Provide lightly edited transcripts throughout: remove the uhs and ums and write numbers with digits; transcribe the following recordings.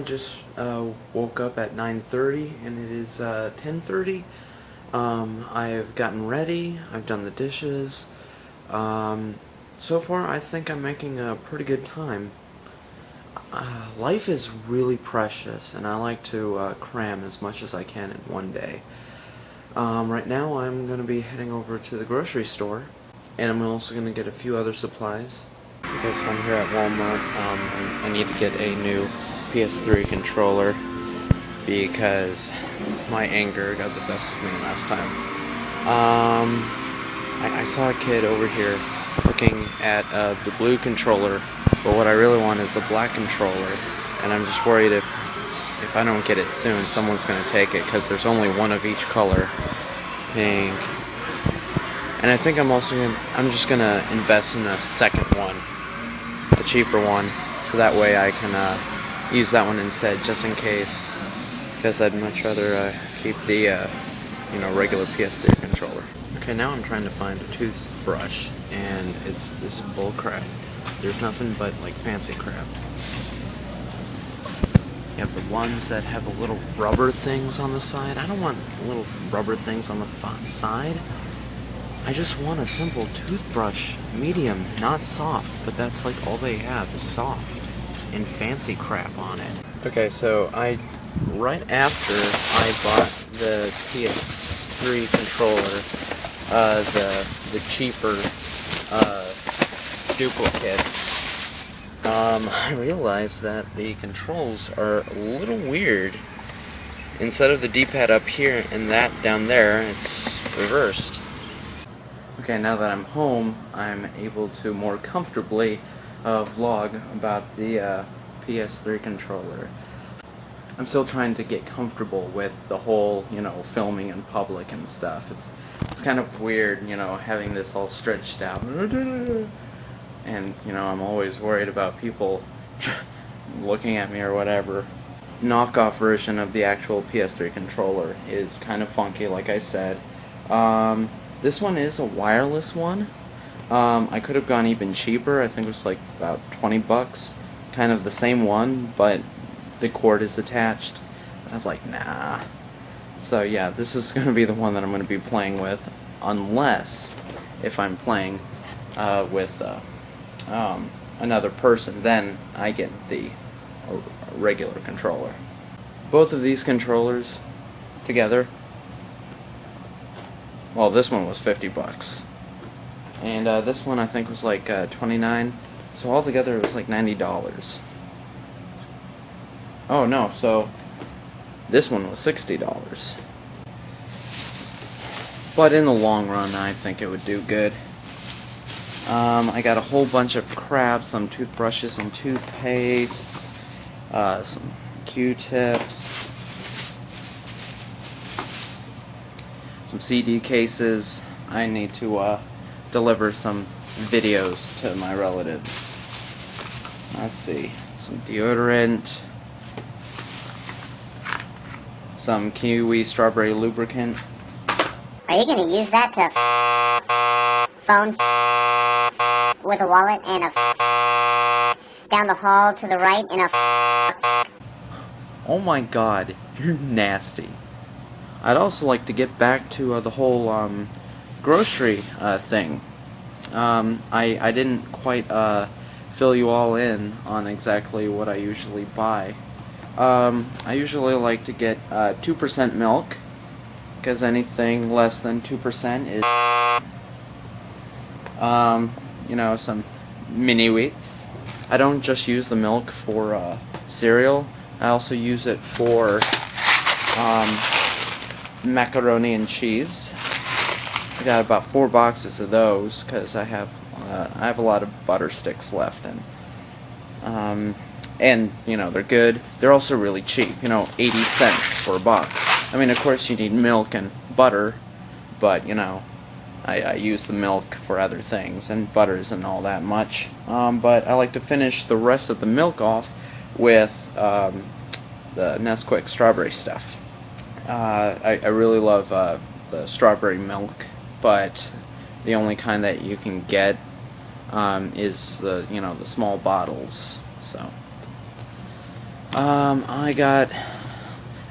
I just woke up at 9:30 and it is 10:30. I've gotten ready, I've done the dishes. So far I think I'm making a pretty good time. Life is really precious and I like to cram as much as I can in one day. Right now I'm going to be heading over to the grocery store and I'm also going to get a few other supplies. Okay, so I'm here at Walmart. I need to get a new PS3 controller because my anger got the best of me last time. I saw a kid over here looking at the blue controller, but what I really want is the black controller, and I'm just worried if I don't get it soon, someone's going to take it because there's only one of each color, pink. And I think I'm just going to invest in a second one, a cheaper one, so that way I can use that one instead, just in case, because I'd much rather keep the regular PS3 controller. Okay, now I'm trying to find a toothbrush, and this is bull crap. There's nothing but like fancy crap. You have the ones that have the little rubber things on the side. I don't want little rubber things on the side. I just want a simple toothbrush, medium, not soft, but that's like all they have is soft and fancy crap on it. Okay, so right after I bought the PS3 controller, the cheaper duplicate, I realized that the controls are a little weird. Instead of the D-pad up here and that down there, it's reversed. Okay, now that I'm home, I'm able to more comfortably vlog about the PS3 controller. I'm still trying to get comfortable with the whole, filming in public and stuff. It's kind of weird, having this all stretched out. And, I'm always worried about people looking at me or whatever. Knockoff version of the actual PS3 controller is kind of funky, like I said. This one is a wireless one. I could have gone even cheaper. I think it was like about 20 bucks. Kind of the same one, but the cord is attached. I was like, nah. So yeah, this is going to be the one that I'm going to be playing with, unless if I'm playing with another person, then I get the regular controller. Both of these controllers together, well, this one was 50 bucks. And this one I think was like 29. So altogether it was like $90. Oh no, so this one was $60. But in the long run, I think it would do good. I got a whole bunch of crap, some toothbrushes and toothpaste, some Q-tips, some CD cases. I need to deliver some videos to my relatives. Let's see, some deodorant, some kiwi strawberry lubricant. Are you gonna use that to phone with a wallet and down the hall to the right and Oh my god, you're nasty. I'd also like to get back to the whole grocery thing. I didn't quite fill you all in on exactly what I usually buy. I usually like to get 2% milk, because anything less than 2% is, some mini wheats. I don't just use the milk for cereal. I also use it for macaroni and cheese. I got about 4 boxes of those because I have a lot of butter sticks left, and they're good. They're also really cheap. 80 cents for a box. I mean, of course you need milk and butter, but I use the milk for other things, and butter isn't all that much. But I like to finish the rest of the milk off with the Nesquik strawberry stuff. I really love the strawberry milk, but the only kind that you can get is the small bottles. So I got.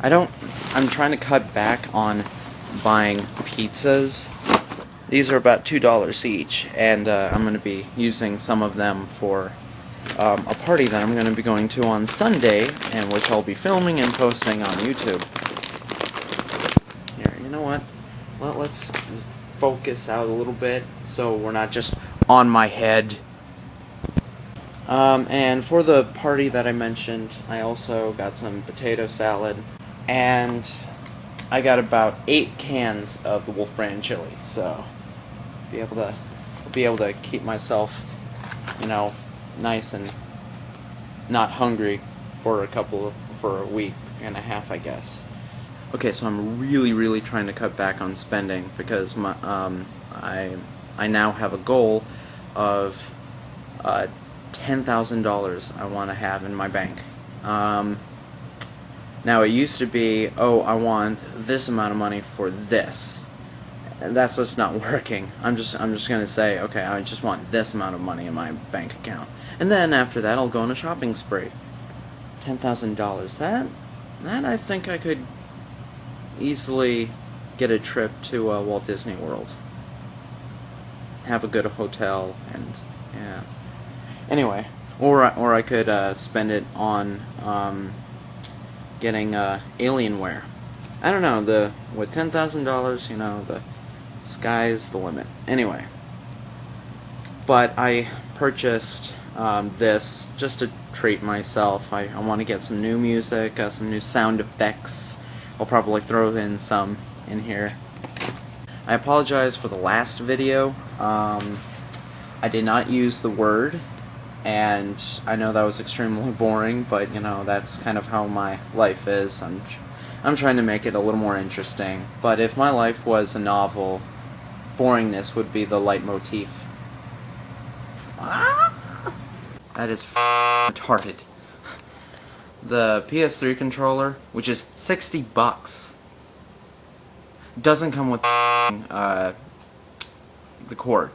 I'm trying to cut back on buying pizzas. These are about $2 each, and I'm going to be using some of them for a party that I'm going to be going to on Sunday, and which I'll be filming and posting on YouTube. Here, you know what? Well, let's focus out a little bit so we're not just on my head. And for the party that I mentioned, I also got some potato salad, and I got about 8 cans of the Wolf Brand chili, so be able to keep myself, nice and not hungry for a week and a half, I guess. Okay, so I'm really trying to cut back on spending because I now have a goal of $10,000 I want to have in my bank. Now it used to be, oh, I want this amount of money for this. And that's just not working. I'm just gonna say, okay, I just want this amount of money in my bank account, and then after that I'll go on a shopping spree. $10,000. That I think I could easily get a trip to Walt Disney World. Have a good hotel, and yeah. Anyway, or I could spend it on getting Alienware. I don't know. With $10,000, the sky's the limit. Anyway, but I purchased this just to treat myself. I want to get some new music, some new sound effects. I'll probably throw in some in here. I apologize for the last video. I did not use the word, and I know that was extremely boring, but that's kind of how my life is. I'm trying to make it a little more interesting. But if my life was a novel, boringness would be the leitmotif. That is retarded. The PS3 controller, which is $60, doesn't come with the cord.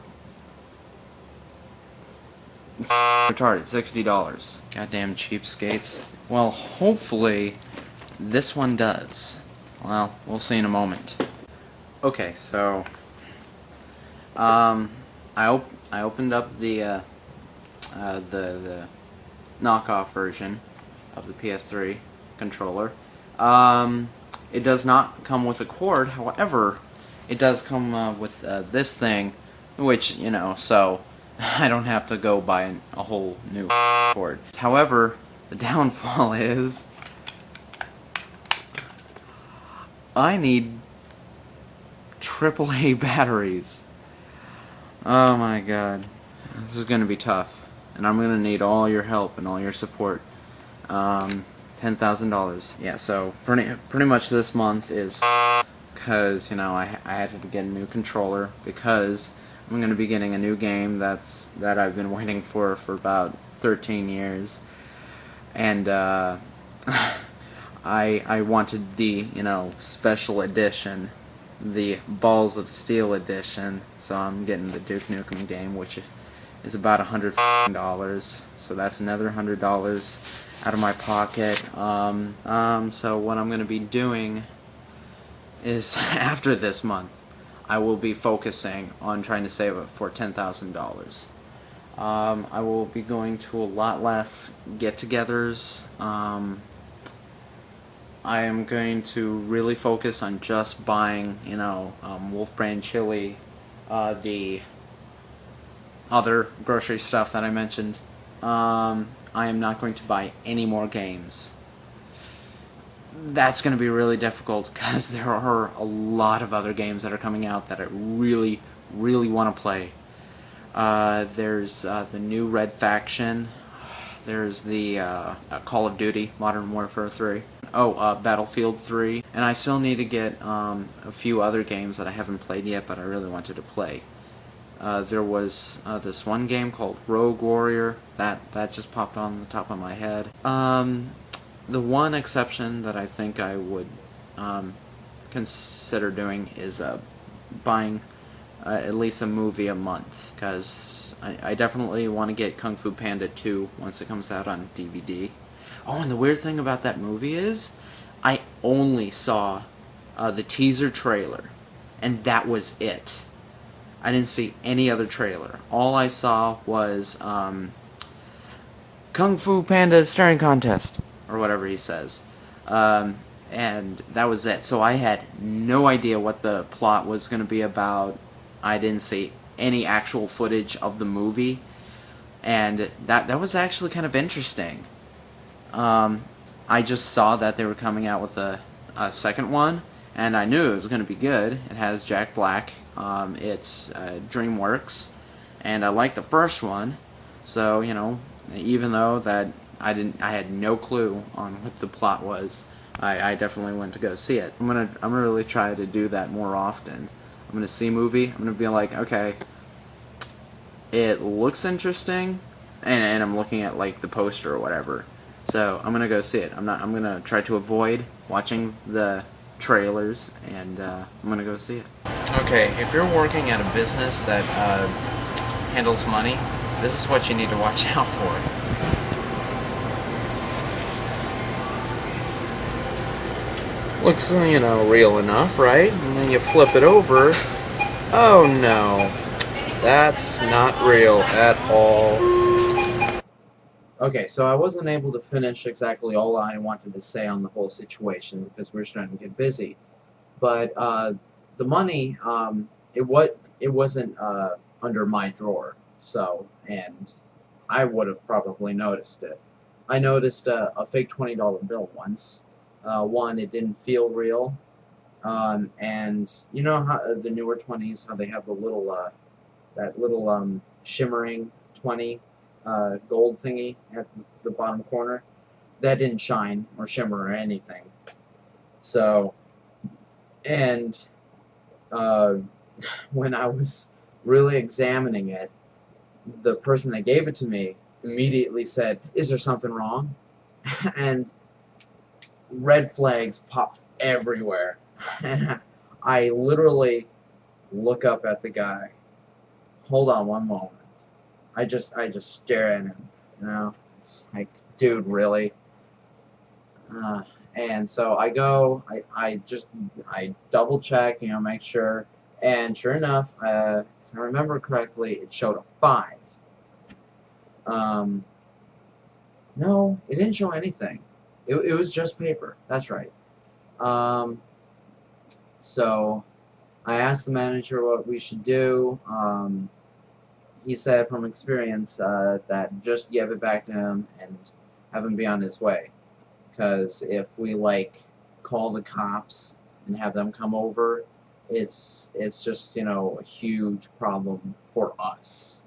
Retarded, $60. Goddamn cheapskates. Well, hopefully this one does. Well, we'll see in a moment. Okay, so I opened up the knockoff version of the PS3 controller. It does not come with a cord. However, it does come with this thing, which so I don't have to go buy a whole new cord. However, the downfall is I need AAA batteries. Oh my god. This is going to be tough. And I'm going to need all your help and all your support. $10,000. Yeah, so pretty much this month is because, I had to get a new controller because I'm going to be getting a new game that I've been waiting for about 13 years. And I wanted the, special edition, the Balls of Steel edition, so I'm getting the Duke Nukem game, which is about $100. So that's another $100 out of my pocket. So what I'm going to be doing is, after this month, I will be focusing on trying to save up for $10,000. I will be going to a lot less get-togethers. I am going to really focus on just buying, Wolf Brand chili, the other grocery stuff that I mentioned. I am not going to buy any more games. That's going to be really difficult because there are a lot of other games that are coming out that I really want to play. There's the new Red Faction. There's the Call of Duty Modern Warfare 3. Oh, Battlefield 3. And I still need to get a few other games that I haven't played yet, but I really wanted to play. There was this one game called Rogue Warrior that just popped on the top of my head. The one exception that I think I would consider doing is buying at least a movie a month, because I definitely want to get Kung Fu Panda 2 once it comes out on DVD. Oh, and the weird thing about that movie is, I only saw the teaser trailer, and that was it. I didn't see any other trailer. All I saw was Kung Fu Panda staring contest, or whatever he says. Um, and that was it. So I had no idea what the plot was going to be about. I didn't see any actual footage of the movie, and that was actually kind of interesting. Um, I just saw that they were coming out with a second one, and I knew it was going to be good. It has Jack Black. It's DreamWorks, and I liked the first one. So even though that I had no clue on what the plot was. I definitely went to go see it. I'm gonna really try to do that more often. I'm gonna see a movie. I'm gonna be like, okay, it looks interesting, and I'm looking at like the poster or whatever. So I'm gonna go see it. I'm gonna try to avoid watching the trailers, and I'm gonna go see it. Okay, if you're working at a business that handles money, this is what you need to watch out for. Looks, real enough, right? And then you flip it over. Oh no, that's not real at all. Okay, so I wasn't able to finish exactly all I wanted to say on the whole situation because we were starting to get busy. But the money, it wasn't under my drawer, and I would have probably noticed it. I noticed a fake $20 bill once. One, it didn't feel real, and you know how the newer 20s, how they have the little that little shimmering 20 gold thingy at the bottom corner. That didn't shine or shimmer or anything. So, and uh, when I was really examining it, the person that gave it to me immediately said, "Is there something wrong?" And red flags popped everywhere. And I literally look up at the guy. Hold on one moment. I just stare at him. It's like, dude, really? And so I go. I double check. Make sure. And sure enough, if I remember correctly, it showed a 5. Um, no, it didn't show anything. It was just paper. That's right. Um, so I asked the manager what we should do. He said from experience that just give it back to him and have him be on his way. Because if we call the cops and have them come over, it's just a huge problem for us.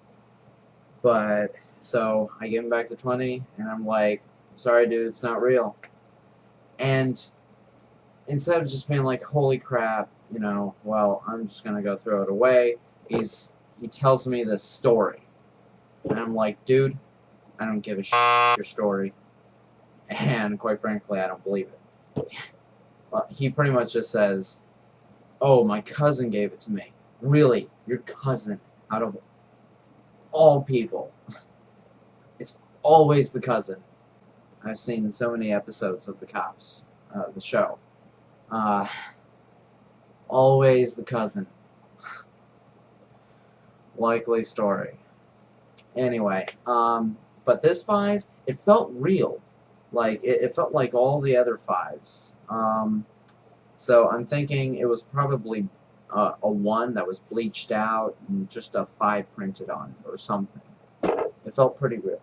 But so I give him back the 20, and I'm like, sorry, dude, it's not real. And instead of just being like, holy crap, well, I'm just gonna go throw it away, he tells me this story. And I'm like, dude, I don't give a shit your story. And quite frankly, I don't believe it. Well, he pretty much just says, oh, my cousin gave it to me. Really? Your cousin? Out of all people. It's always the cousin. I've seen so many episodes of The Cops, the show. Always the cousin. Likely story. Anyway, but this 5, it felt real. It felt like all the other 5s. So I'm thinking it was probably a 1 that was bleached out and just a 5 printed on it or something. It felt pretty real.